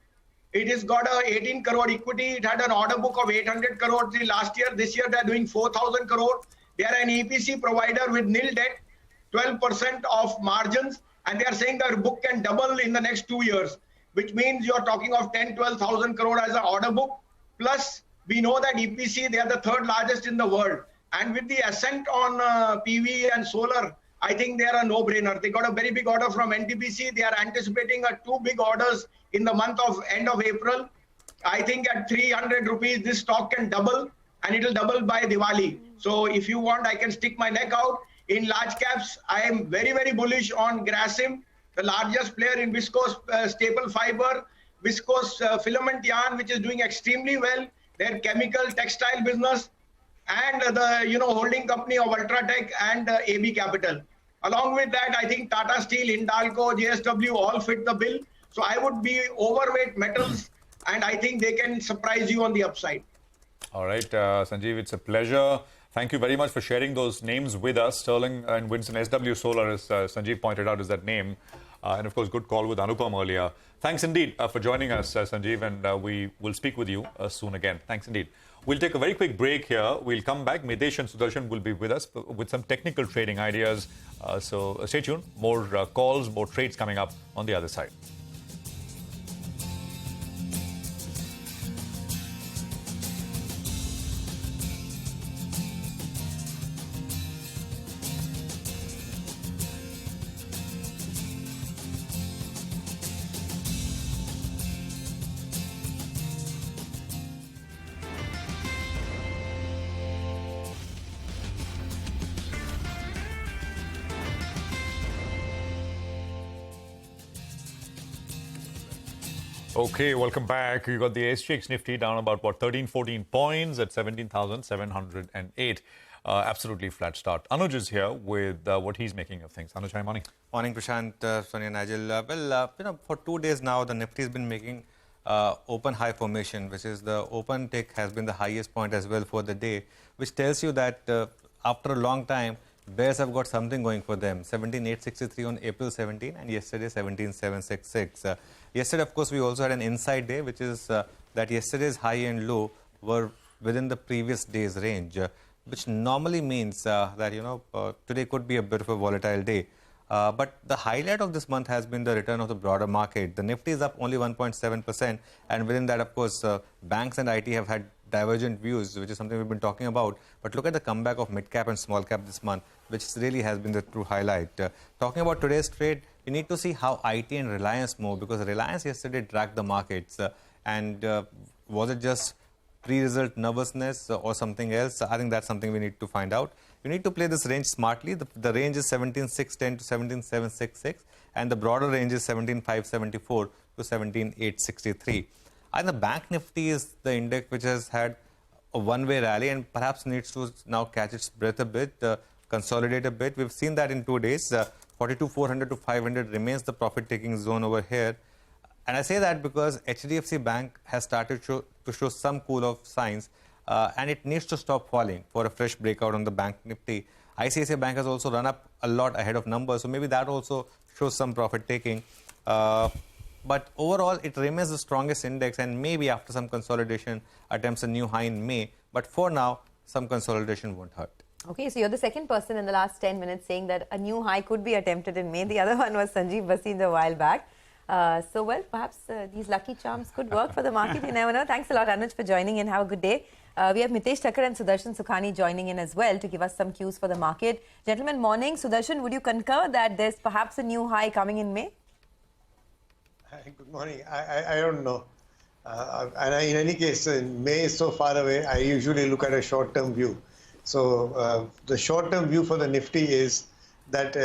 S12: It has got a 18 crore equity. It had an order book of 800 crore last year. This year they're doing 4,000 crore. They are an EPC provider with nil debt, 12% of margins, and they are saying their book can double in the next 2 years, which means you're talking of 10-12,000 crore as an order book. Plus, we know that EPC, they are the third largest in the world. And with the ascent on PV and solar, I think they are a no-brainer. They got a very big order from NTPC. They are anticipating 2 big orders in the end of April. I think at 300 rupees, this stock can double, and it will double by Diwali. So if you want, I can stick my neck out. In large caps, I am very, very bullish on Grasim, the largest player in viscose staple fiber, viscose filament yarn, which is doing extremely well. Their chemical textile business, and the holding company of Ultratech and AB Capital. Along with that, I think Tata Steel, Hindalco, JSW all fit the bill. So I would be overweight metals, and I think they can surprise you on the upside.
S2: All right, Sanjeev, it's a pleasure. Thank you very much for sharing those names with us. Sterling and Winston, SW Solar, as Sanjeev pointed out, is that name. And of course, good call with Anupam earlier. Thanks indeed for joining us, Sanjeev, and we will speak with you soon again. Thanks indeed. We'll take a very quick break here. We'll come back. Mitesh and Sudarshan will be with us with some technical trading ideas. So stay tuned. More calls, more trades coming up on the other side. Okay, welcome back. You got the SGX Nifty down about, 13-14 points at 17,708. Absolutely flat start. Anuj is here with what he's making of things. Anuj, hi, morning.
S13: Morning, Prashant, Sonia, Nigel. For 2 days now, the Nifty has been making open high formation, which is the open tick has been the highest point as well for the day, which tells you that after a long time, bears have got something going for them. 17,863 on April 17 and yesterday 17,766. Yesterday, of course, we also had an inside day, which is that yesterday's high and low were within the previous day's range, which normally means that, today could be a bit of a volatile day. But the highlight of this month has been the return of the broader market. The Nifty is up only 1.7%, and within that, of course, banks and IT have had divergent views, which is something we've been talking about. But look at the comeback of mid-cap and small-cap this month, which really has been the true highlight. Talking about today's trade, we need to see how IT and Reliance move, because Reliance yesterday dragged the markets. Was it just pre-result nervousness or something else? I think that's something we need to find out. We need to play this range smartly. The range is 17,610 to 17,766, and the broader range is 17,574 to 17,863. And the Bank Nifty is the index which has had a one-way rally and perhaps needs to now catch its breath a bit, consolidate a bit. We've seen that in 2 days. 42,400 to 500 remains the profit-taking zone over here. And I say that because HDFC Bank has started to show some cool-off signs, and it needs to stop falling for a fresh breakout on the Bank Nifty. ICICI Bank has also run up a lot ahead of numbers, so maybe that also shows some profit-taking. But overall, it remains the strongest index, and maybe after some consolidation, attempts a new high in May. But for now, some consolidation won't hurt.
S3: Okay, so you're the second person in the last 10 minutes saying that a new high could be attempted in May. The other one was Sanjeev Bhasin a while back. Well, perhaps these lucky charms could work for the market. You never know. Thanks a lot, Anuj, for joining in. Have a good day. We have Mitesh Thakkar and Sudarshan Sukhani joining in as well to give us some cues for the market. Gentlemen, morning. Sudarshan, would you concur that there's perhaps a new high coming in May?
S14: Good morning. I don't know. In any case, May is so far away, I usually look at a short-term view. So the short-term view for the Nifty is that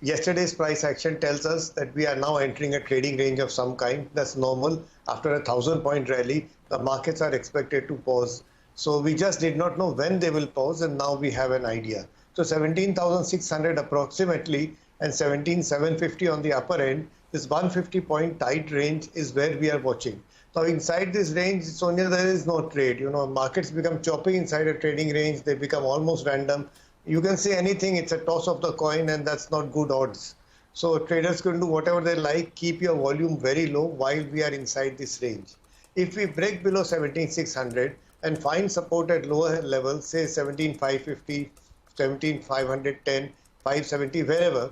S14: yesterday's price action tells us that we are now entering a trading range of some kind. That's normal. After a 1,000-point rally, the markets are expected to pause So we just did not know when they will pause, and now we have an idea. So 17,600 approximately and 17,750 on the upper end, this 150 point tight range is where we are watching. Now inside this range, Sonia, there is no trade. Markets become choppy inside a trading range. They become almost random. You can say anything. It's a toss of the coin, and that's not good odds. So traders can do whatever they like. Keep your volume very low while we are inside this range. If we break below 17,600 and find support at lower levels, say 17,550, 17,510, 570, wherever,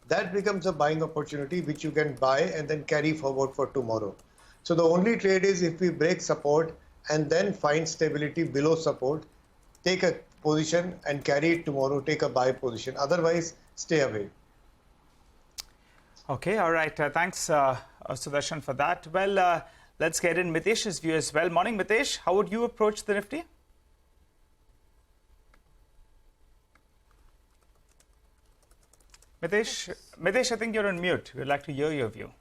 S14: that becomes a buying opportunity which you can buy and then carry forward for tomorrow. So the only trade is if we break support and then find stability below support, take a position and carry it tomorrow, take a buy position. Otherwise, stay away.
S1: Okay, all right. Thanks, Sudarshan, for that. Well, let's get in Mitesh's view as well. Morning, Mitesh. How would you approach the Nifty? Mitesh, I think you're on mute. We'd like to hear your view.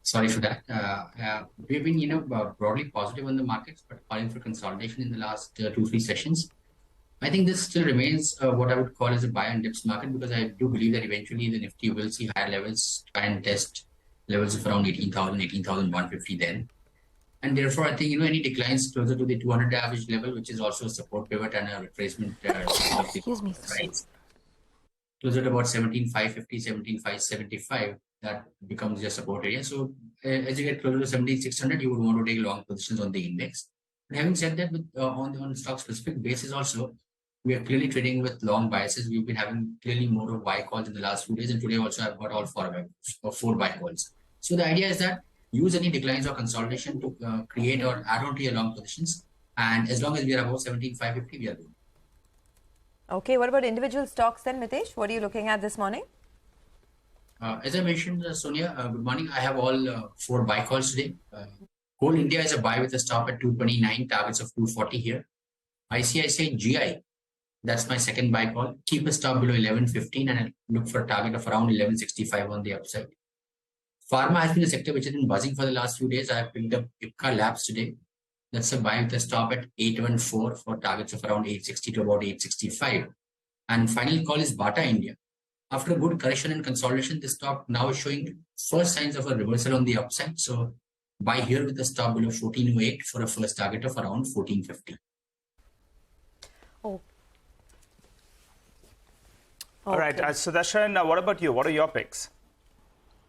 S15: Sorry for that. We've been, broadly positive on the markets, but calling for consolidation in the last 2-3 sessions. I think this still remains what I would call as a buy and dips market, because I do believe that eventually the Nifty will see higher levels, try and test levels of around 18,000, 18,150 then. And therefore, I think, any declines closer to the 200 average level, which is also a support pivot and a retracement of the price. Closer to about 17,550, 17,575, that becomes your support area. So as you get closer to 17,600, you would want to take long positions on the index. But having said that, with, on stock specific basis also, we are clearly trading with long biases. We've been having clearly more of buy calls in the last few days, and today also I've got all 4 buy calls. So the idea is that use any declines or consolidation to create or add on to your long positions. And as long as we are above 17,550, we are good.
S3: Okay, what about individual stocks then, Mitesh? What are you looking at this morning?
S15: As I mentioned, Sonia, good morning. I have all 4 buy calls today. Coal India is a buy with a stop at 229, targets of 240 here. ICICI GI, that's my second buy call. Keep a stop below 1115 and look for a target of around 1165 on the upside. Pharma has been a sector which has been buzzing for the last few days. I have picked up Ipca Labs today. That's a buy with a stop at 814 for targets of around 860 to about 865. And final call is Bata India. After a good correction and consolidation, this stock now is showing first signs of a reversal on the upside. So buy here with a stop below 1408 for a first target of around 1450.
S3: Oh.
S1: All right, Sudarshan, what about you? What are your picks?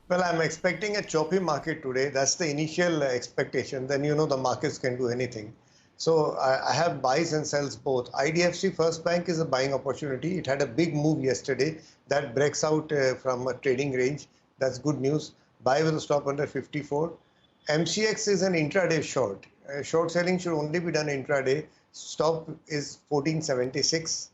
S14: Well, I'm expecting a choppy market today. That's the initial expectation. Then, the markets can do anything. So I have buys and sells both. IDFC First Bank is a buying opportunity. It had a big move yesterday that breaks out from a trading range. That's good news. Buy with a stop under 54. MCX is an intraday short. Short selling should only be done intraday. Stop is 1476.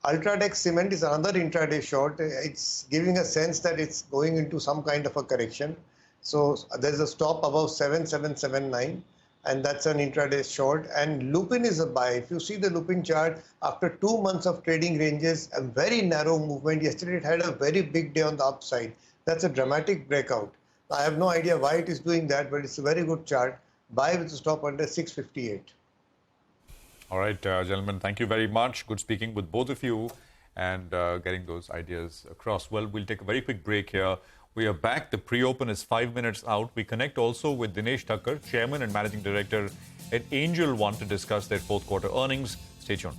S14: Ultradex Cement is another intraday short. It's giving a sense that it's going into some kind of a correction. So there's a stop above 7779, and that's an intraday short. And Lupin is a buy. If you see the Lupin chart, after 2 months of trading ranges, a very narrow movement. Yesterday it had a very big day on the upside. That's a dramatic breakout. I have no idea why it is doing that, but it's a very good chart. Buy with a stop under 658.
S2: All right, gentlemen, thank you very much. Good speaking with both of you and getting those ideas across. Well, we'll take a very quick break here. We are back. The pre-open is 5 minutes out. We connect also with Dinesh Thakkar, Chairman and Managing Director at Angel One, to discuss their fourth quarter earnings. Stay tuned.